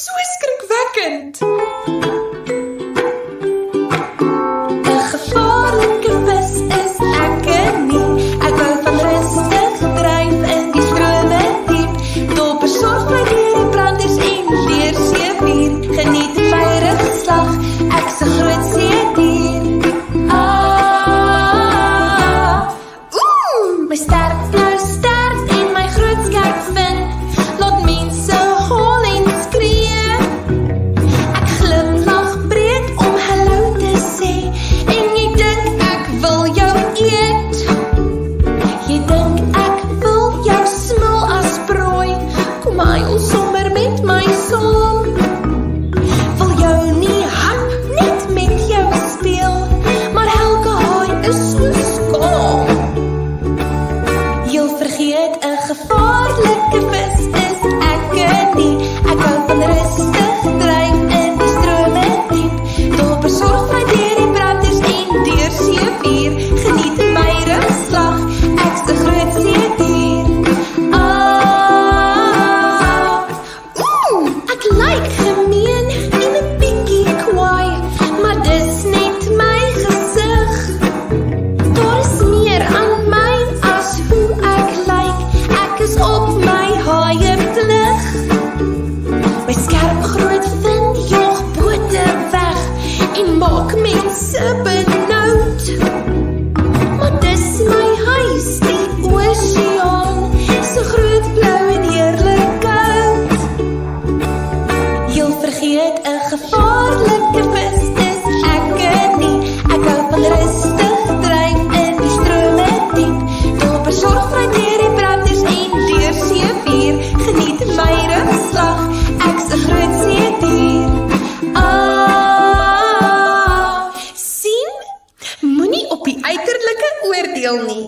so skrikwekkend. 'n gevaarlike vis is ek nie. Ek hou van rustig dryf in die strome diep. Dopper sorg my deur die branders en deur seevuur. Geniet 'n veilige slag, ek's 'n groot seedier. My sterk blou ster en my groot skerp vin laat mense hol en skree. Ek glimlag breed om hallo te sê en jy dink ek wil jou eet. Jy dink ek wil jou smil as prooi. Kom huil sommer met my saam. Wil jou nie hap net met jou speel, maar elke haai is so skaam. Jy vergeet 'n gevaarlike vis is ek nie. Ek hou van rustig dryf in die strome diep. Dopper sorg my deur die branders en deur seevuur. Geniet my rugslag, ek's 'n groot seedier. Ek lyk gemeen en 'n bietjie kwaai, maar dis net my gesig. Daar is meer aan my as hoe ek lyk. Ek is op my haie vlug. My skerp groot vin jog bote weg en maak mense benoud. Maar dis my huis, die oseaan, so groot, blou en heerlik koud. Jy vergeet 'n gevaarlike vis is ek nie. Ek hou van rustig dryf in die strome diep. Dopper sorg my deur die branders en deur seevuur. Geniet my rugslag, ek's 'n groot seedier. Sien? Moenie op die uiterlike oordeel nie.